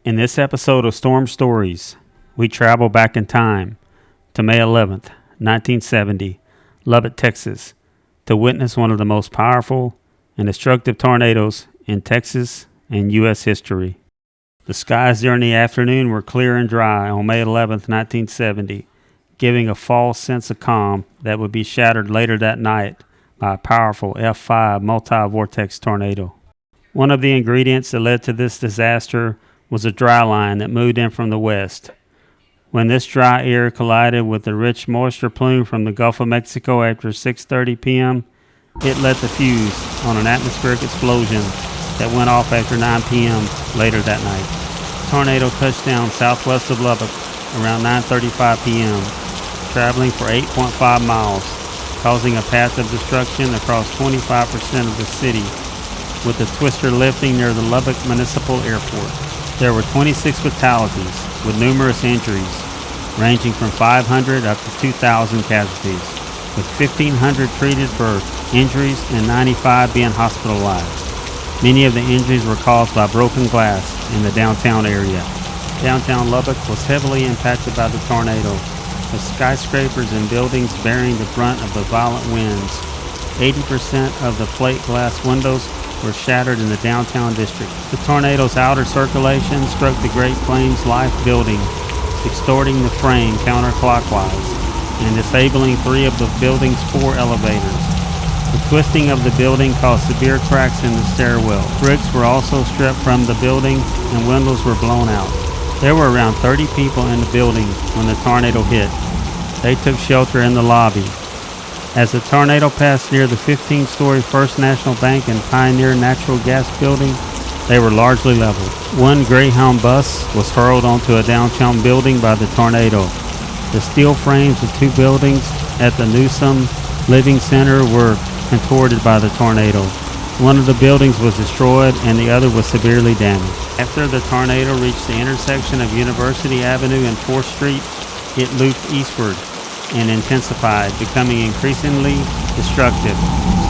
In this episode of Storm Stories, we travel back in time to May 11th, 1970, Lubbock, Texas, to witness one of the most powerful and destructive tornadoes in Texas and U.S. history. The skies during the afternoon were clear and dry on May 11th, 1970, giving a false sense of calm that would be shattered later that night by a powerful F5 multi-vortex tornado. One of the ingredients that led to this disaster was a dry line that moved in from the west. When this dry air collided with the rich moisture plume from the Gulf of Mexico after 6:30 p.m., it lit the fuse on an atmospheric explosion that went off after 9 p.m. later that night. The tornado touched down southwest of Lubbock around 9:35 p.m., traveling for 8.5 miles, causing a path of destruction across 25% of the city, with the twister lifting near the Lubbock Municipal Airport. There were 26 fatalities, with numerous injuries, ranging from 500 up to 2,000 casualties, with 1,500 treated for injuries and 95 being hospitalized. Many of the injuries were caused by broken glass in the downtown area. Downtown Lubbock was heavily impacted by the tornado, with skyscrapers and buildings bearing the brunt of the violent winds. 80% of the plate glass windows were shattered in the downtown district. The tornado's outer circulation struck the Great Plains Life building, distorting the frame counterclockwise and disabling 3 of the building's 4 elevators. The twisting of the building caused severe cracks in the stairwell. Bricks were also stripped from the building and windows were blown out. There were around 30 people in the building when the tornado hit. They took shelter in the lobby. As the tornado passed near the 15-story First National Bank and Pioneer Natural Gas building, they were largely leveled. One Greyhound bus was hurled onto a downtown building by the tornado. The steel frames of 2 buildings at the Newsom Living Center were contorted by the tornado. One of the buildings was destroyed and the other was severely damaged. After the tornado reached the intersection of University Avenue and 4th Street, it looped eastward and intensified, becoming increasingly destructive.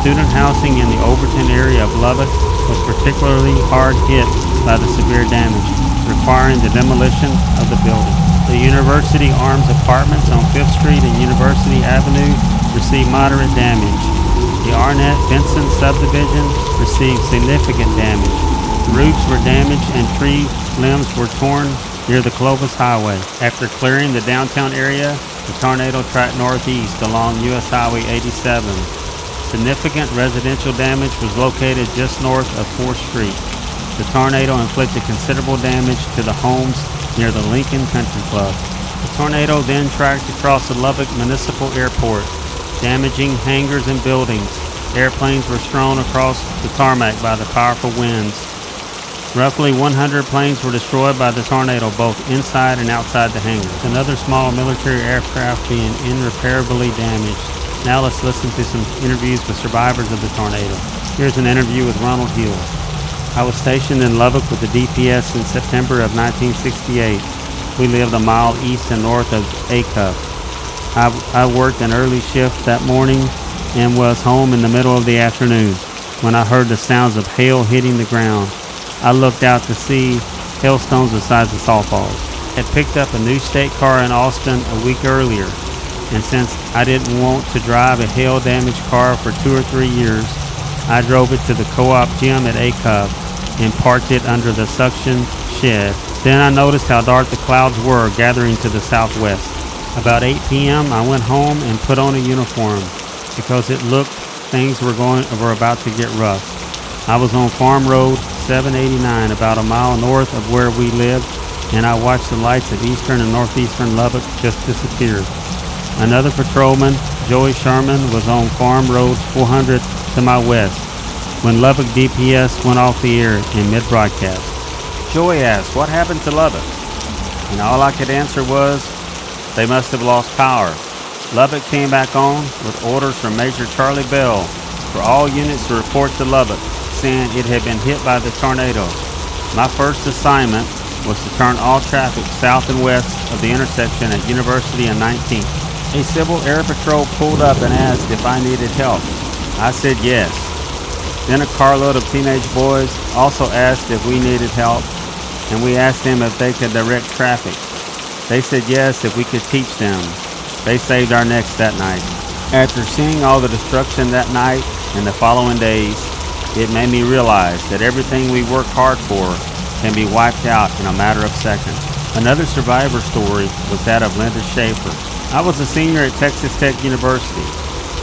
Student housing in the Overton area of Lubbock was particularly hard hit by the severe damage, requiring the demolition of the building. The University Arms Apartments on 5th Street and University Avenue received moderate damage. The Arnett Benson subdivision received significant damage. Roofs were damaged and tree limbs were torn near the Clovis Highway. After clearing the downtown area, the tornado tracked northeast along U.S. Highway 87. Significant residential damage was located just north of 4th Street. The tornado inflicted considerable damage to the homes near the Lincoln Country Club. The tornado then tracked across the Lubbock Municipal Airport, damaging hangars and buildings. Airplanes were strewn across the tarmac by the powerful winds. Roughly 100 planes were destroyed by the tornado, both inside and outside the hangars. Another small military aircraft being irreparably damaged. Now let's listen to some interviews with survivors of the tornado. Here's an interview with Ronald Hill. I was stationed in Lubbock with the DPS in September of 1968. We lived a mile east and north of Acuff. I worked an early shift that morning and was home in the middle of the afternoon when I heard the sounds of hail hitting the ground. I looked out to see hailstones the size of softballs. I had picked up a new state car in Austin a week earlier, and since I didn't want to drive a hail-damaged car for 2 or 3 years, I drove it to the co-op gym at Acuff and parked it under the suction shed. Then I noticed how dark the clouds were gathering to the southwest. About 8 p.m., I went home and put on a uniform because it looked things were about to get rough. I was on Farm Road 789, about a mile north of where we lived, and I watched the lights of eastern and northeastern Lubbock just disappear. Another patrolman, Joey Sherman, was on Farm Road 400 to my west when Lubbock DPS went off the air in mid-broadcast. Joey asked, "What happened to Lubbock?" And all I could answer was, "They must have lost power." Lubbock came back on with orders from Major Charlie Bell for all units to report to Lubbock, saying it had been hit by the tornado. My first assignment was to turn all traffic south and west of the intersection at University and 19th. A Civil Air Patrol pulled up and asked if I needed help. I said yes. Then a carload of teenage boys also asked if we needed help. and we asked them if they could direct traffic. They said yes if we could teach them. They saved our necks that night. After seeing all the destruction that night and the following days, it made me realize that everything we work hard for can be wiped out in a matter of seconds. Another survivor story was that of Linda Schaefer. I was a senior at Texas Tech University.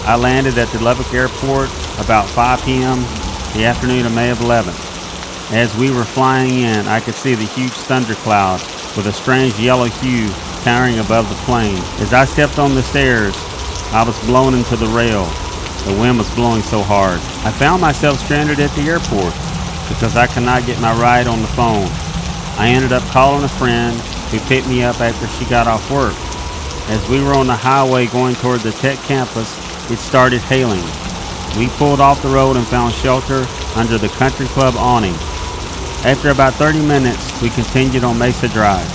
I landed at the Lubbock Airport about 5 p.m. the afternoon of May 11th. As we were flying in, I could see the huge thundercloud with a strange yellow hue towering above the plane. As I stepped on the stairs, I was blown into the rail. The wind was blowing so hard. I found myself stranded at the airport because I could not get my ride on the phone. I ended up calling a friend who picked me up after she got off work. As we were on the highway going toward the Tech campus, it started hailing. We pulled off the road and found shelter under the country club awning. After about 30 minutes, we continued on Mesa Drive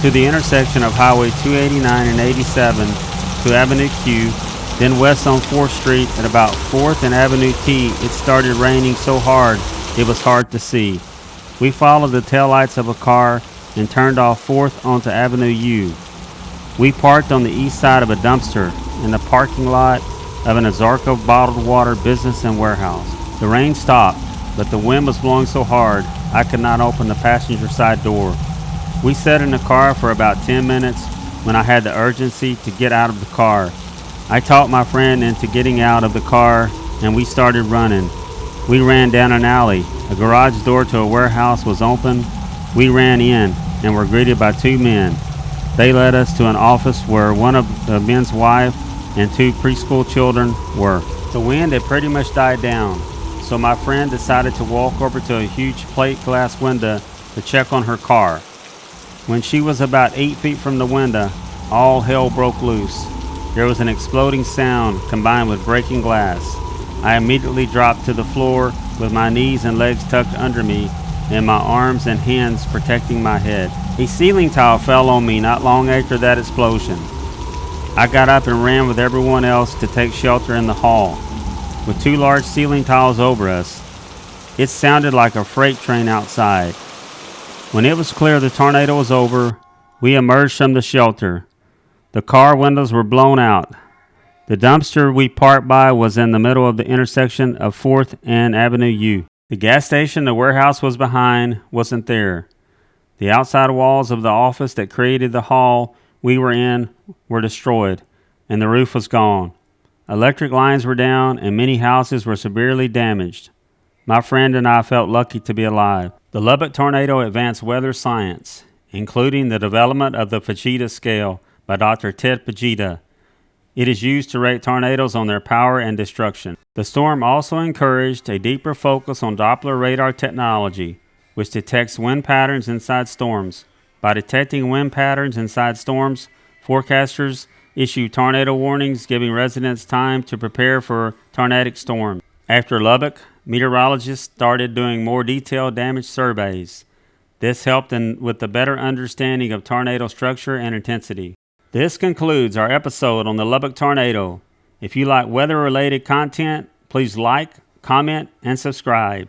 to the intersection of Highway 289 and 87 to Avenue Q, then west on 4th Street at about 4th and Avenue T. It started raining so hard it was hard to see. We followed the taillights of a car and turned off 4th onto Avenue U. We parked on the east side of a dumpster in the parking lot of an Ozarka bottled water business and warehouse. The rain stopped, but the wind was blowing so hard I could not open the passenger side door. We sat in the car for about 10 minutes when I had the urgency to get out of the car. I talked my friend into getting out of the car and we started running. We ran down an alley. A garage door to a warehouse was open. We ran in and were greeted by two men. They led us to an office where one of the men's wife and two preschool children were. The wind had pretty much died down, so my friend decided to walk over to a huge plate glass window to check on her car. When she was about 8 feet from the window, all hell broke loose. There was an exploding sound combined with breaking glass. I immediately dropped to the floor with my knees and legs tucked under me and my arms and hands protecting my head. A ceiling tile fell on me not long after that explosion. I got up and ran with everyone else to take shelter in the hall. With two large ceiling tiles over us, it sounded like a freight train outside. When it was clear the tornado was over, we emerged from the shelter. The car windows were blown out. The dumpster we parked by was in the middle of the intersection of 4th and Avenue U. The gas station the warehouse was behind wasn't there. The outside walls of the office that created the hall we were in were destroyed, and the roof was gone. Electric lines were down, and many houses were severely damaged. My friend and I felt lucky to be alive. The Lubbock Tornado advanced weather science, including the development of the Fujita scale by Dr. Ted Fujita. It is used to rate tornadoes on their power and destruction. The storm also encouraged a deeper focus on Doppler radar technology, which detects wind patterns inside storms. By detecting wind patterns inside storms, forecasters issue tornado warnings, giving residents time to prepare for tornadic storms. After Lubbock, meteorologists started doing more detailed damage surveys. This helped with a better understanding of tornado structure and intensity. This concludes our episode on the Lubbock Tornado. If you like weather-related content, please like, comment, and subscribe.